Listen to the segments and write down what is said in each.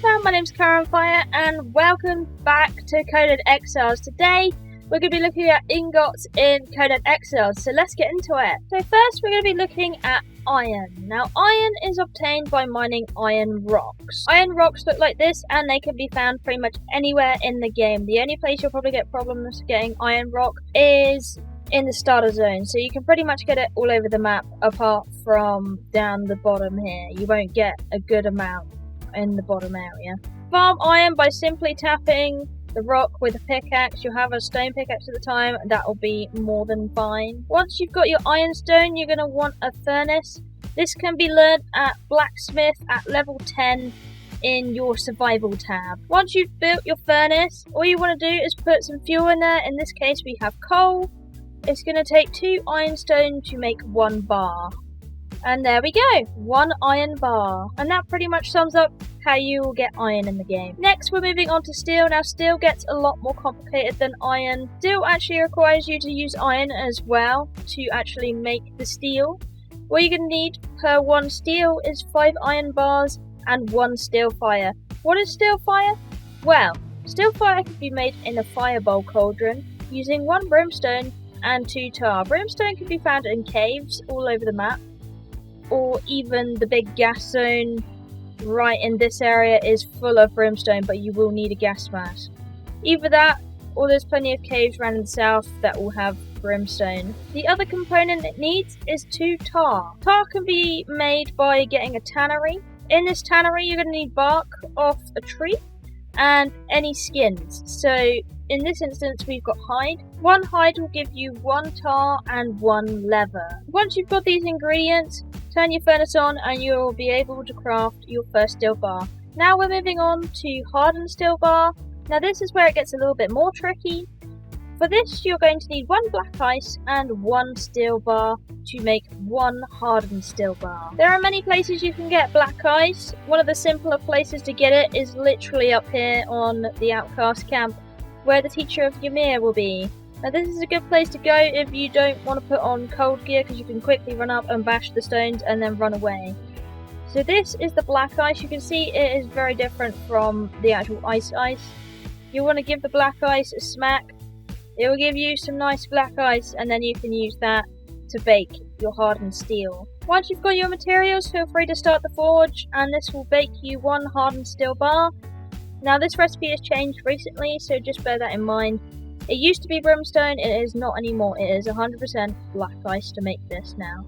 Hello fam, my name's Kiahonfire and welcome back to Conan Exiles. Today we're going to be looking at ingots in Conan Exiles, so let's get into it. So first we're going to be looking at iron. Now iron is obtained by mining iron rocks. Iron rocks look like this and they can be found pretty much anywhere in the game. The only place you'll probably get problems getting iron rock is in the starter zone, so you can pretty much get it all over the map apart from down the bottom here. You won't get a good amount in the bottom area. Farm iron by simply tapping the rock with a pickaxe. You'll have a stone pickaxe at the time, and that will be more than fine. Once you've got your ironstone, you're going to want a furnace. This can be learned at blacksmith at level 10 in your survival tab. Once you've built your furnace, all you want to do is put some fuel in there. In this case we have coal. It's going to take 2 ironstone to make 1 bar. And there we go, 1 iron bar. And that pretty much sums up how you will get iron in the game. Next we're moving on to steel. Now steel gets a lot more complicated than iron. Steel actually requires you to use iron as well to actually make the steel. What you're going to need per 1 steel is 5 iron bars and 1 steel fire. What is steel fire? Well, steel fire can be made in a fireball cauldron using 1 brimstone and 2 tar. Brimstone can be found in caves all over the map, or even the big gas zone right in this area is full of brimstone, but you will need a gas mask. Either that, or there's plenty of caves around in the south that will have brimstone. The other component it needs is 2 tar. Tar can be made by getting a tannery. In this tannery you're going to need bark off a tree and any skins. So in this instance we've got hide. 1 hide will give you 1 tar and 1 leather. Once you've got these ingredients, turn your furnace on and you'll be able to craft your first steel bar. Now we're moving on to Hardened Steel Bar. Now this is where it gets a little bit more tricky. For this you're going to need 1 black ice and 1 steel bar to make 1 hardened steel bar. There are many places you can get black ice. One of the simpler places to get it is literally up here on the outcast camp where the teacher of Ymir will be. Now this is a good place to go if you don't want to put on cold gear, because you can quickly run up and bash the stones and then run away. So this is the black ice. You can see it is very different from the actual ice. You want to give the black ice a smack. It will give you some nice black ice and then you can use that to bake your hardened steel. Once you've got your materials, feel free to start the forge and this will bake you 1 hardened steel bar. Now this recipe has changed recently, so just bear that in mind. It used to be brimstone, it is not anymore. It is 100% black ice to make this now.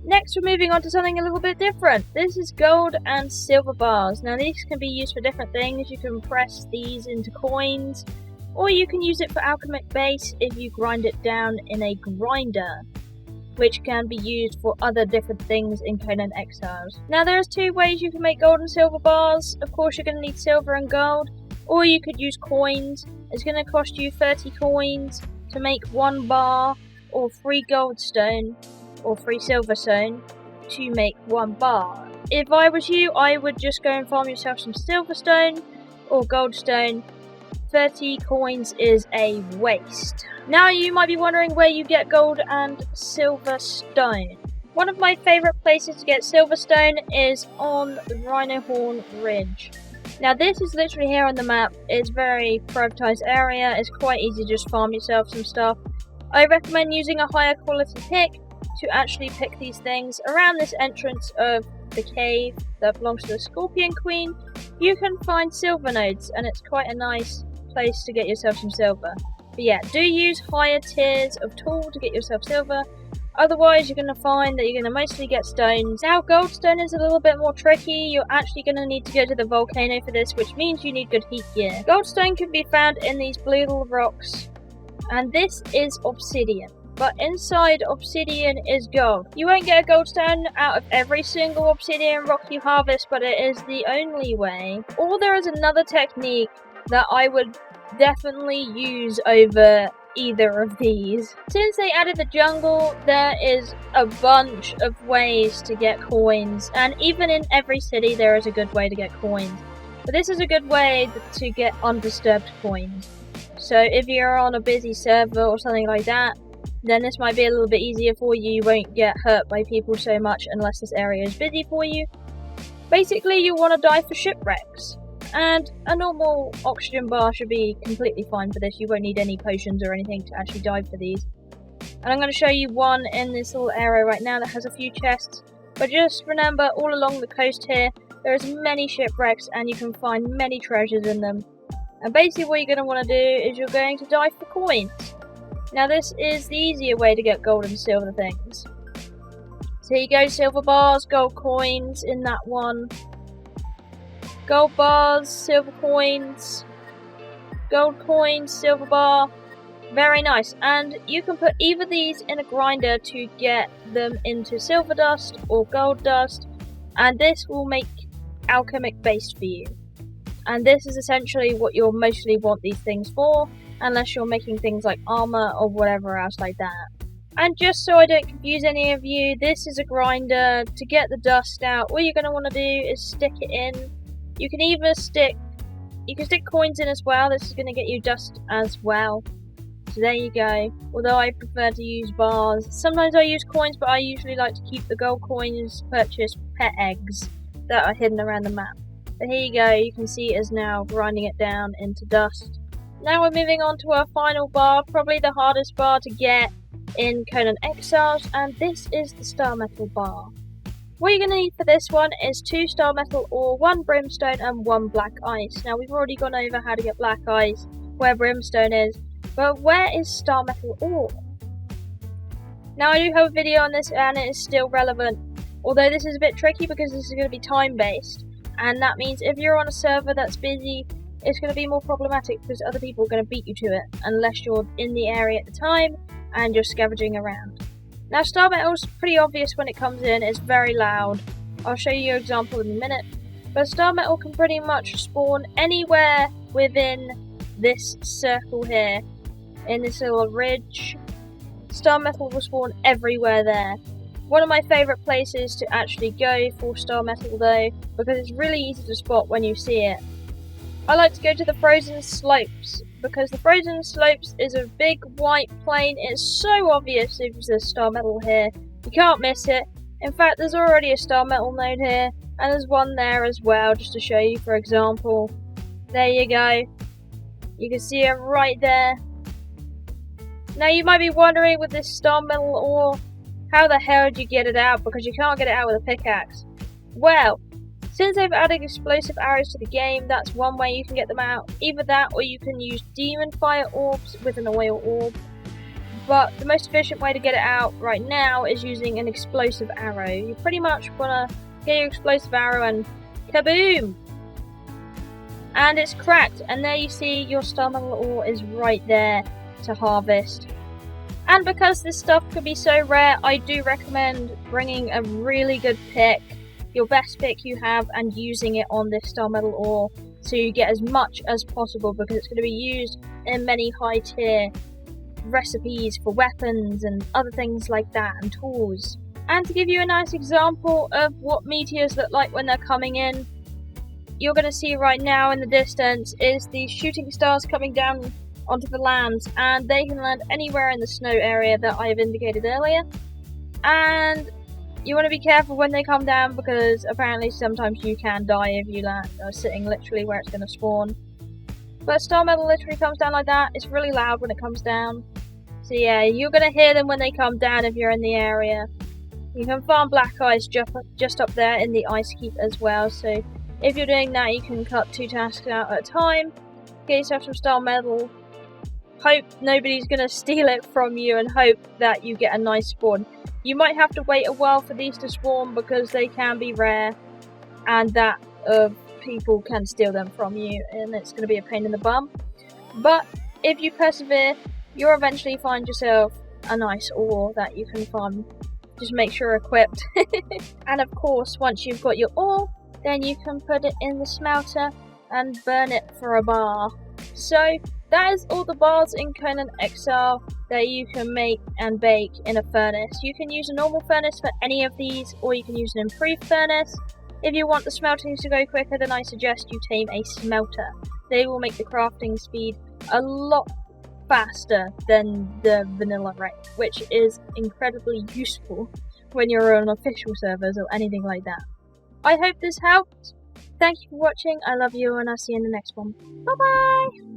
Next we're moving on to something a little bit different. This is gold and silver bars. Now these can be used for different things. You can press these into coins, or you can use it for alchemic base if you grind it down in a grinder, which can be used for other different things in Conan Exiles. Now there's 2 ways you can make gold and silver bars. Of course you're going to need silver and gold, or you could use coins. It's going to cost you 30 coins to make 1 bar, or 3 gold stone, or 3 silver stone to make 1 bar. If I was you, I would just go and farm yourself some silver stone or gold stone. 30 coins is a waste. Now you might be wondering where you get gold and silver stone. One of my favourite places to get silver stone is on the Rhino Horn Ridge. Now this is literally here on the map. It's a very privatized area. It's quite easy to just farm yourself some stuff. I recommend using a higher quality pick to actually pick these things. Around this entrance of the cave that belongs to the Scorpion Queen, you can find silver nodes and it's quite a nice place to get yourself some silver. But yeah, do use higher tiers of tool to get yourself silver. Otherwise, you're going to find that you're going to mostly get stones. Now, goldstone is a little bit more tricky. You're actually going to need to go to the volcano for this, which means you need good heat gear. Goldstone can be found in these blue little rocks, and this is obsidian. But inside obsidian is gold. You won't get a goldstone out of every single obsidian rock you harvest, but it is the only way. Or there is another technique that I would definitely use over either of these. Since they added the jungle, there is a bunch of ways to get coins, and even in every city there is a good way to get coins. But this is a good way to get undisturbed coins. So if you're on a busy server or something like that, then this might be a little bit easier for you. You won't get hurt by people so much unless this area is busy for you. Basically, you want to die for shipwrecks. And a normal oxygen bar should be completely fine for this. You won't need any potions or anything to actually dive for these. And I'm going to show you one in this little area right now that has a few chests. But just remember, all along the coast here, there's many shipwrecks and you can find many treasures in them. And basically what you're going to want to do is you're going to dive for coins. Now this is the easier way to get gold and silver things. So here you go, silver bars, gold coins in that one. Gold bars, silver coins, gold coins, silver bar. Very nice. And you can put either these in a grinder to get them into silver dust or gold dust. And this will make alchemic base for you. And this is essentially what you'll mostly want these things for, unless you're making things like armor or whatever else like that. And just so I don't confuse any of you, this is a grinder. To get the dust out, all you're going to want to do is stick it in. You can stick coins in as well. This is going to get you dust as well. So there you go. Although I prefer to use bars. Sometimes I use coins, but I usually like to keep the gold coins, purchase pet eggs that are hidden around the map. But here you go, you can see it is now grinding it down into dust. Now we're moving on to our final bar, probably the hardest bar to get in Conan Exiles, and this is the star metal bar. What you're going to need for this one is 2 star metal ore, 1 brimstone and 1 black ice. Now we've already gone over how to get black ice, where brimstone is, but where is star metal ore? Now I do have a video on this and it is still relevant, although this is a bit tricky because this is going to be time based, and that means if you're on a server that's busy, it's going to be more problematic because other people are going to beat you to it unless you're in the area at the time and you're scavenging around. Now star metal is pretty obvious when it comes in, it's very loud. I'll show you an example in a minute. But star metal can pretty much spawn anywhere within this circle here. In this little ridge. Star metal will spawn everywhere there. One of my favourite places to actually go for star metal though, because it's really easy to spot when you see it. I like to go to the frozen slopes, because the frozen slopes is a big white plain. It's so obvious if there's star metal here. You can't miss it. In fact, there's already a star metal node here, and there's one there as well, just to show you for example. There you go. You can see it right there. Now you might be wondering with this star metal ore, how the hell do you get it out, because you can't get it out with a pickaxe. Well, since they've added explosive arrows to the game, that's one way you can get them out. Either that or you can use demon fire orbs with an oil orb. But the most efficient way to get it out right now is using an explosive arrow. You pretty much want to get your explosive arrow and kaboom! And it's cracked, and there you see your star metal ore is right there to harvest. And because this stuff could be so rare, I do recommend bringing a really good pick, your best pick you have, and using it on this star metal ore to get as much as possible, because it's going to be used in many high tier recipes for weapons and other things like that, and tools. And to give you a nice example of what meteors look like when they're coming in, you're going to see right now in the distance is these shooting stars coming down onto the land, and they can land anywhere in the snow area that I have indicated earlier. And you want to be careful when they come down, because apparently sometimes you can die if you land sitting literally where it's going to spawn. But star metal literally comes down like that. It's really loud when it comes down. So yeah, you're going to hear them when they come down if you're in the area. You can farm black ice just up there in the ice keep as well. So if you're doing that, you can cut 2 tasks out at a time. Get yourself some star metal. Hope nobody's going to steal it from you, and hope that you get a nice spawn. You might have to wait a while for these to spawn because they can be rare, and that people can steal them from you, and it's going to be a pain in the bum. But if you persevere, you'll eventually find yourself a nice ore that you can farm. Just make sure you're equipped. And of course, once you've got your ore, then you can put it in the smelter and burn it for a bar. So that is all the bars in Conan Exile that you can make and bake in a furnace. You can use a normal furnace for any of these, or you can use an improved furnace. If you want the smelting to go quicker, then I suggest you tame a smelter. They will make the crafting speed a lot faster than the vanilla rate, which is incredibly useful when you're on official servers or anything like that. I hope this helped. Thank you for watching. I love you, and I'll see you in the next one. Bye bye!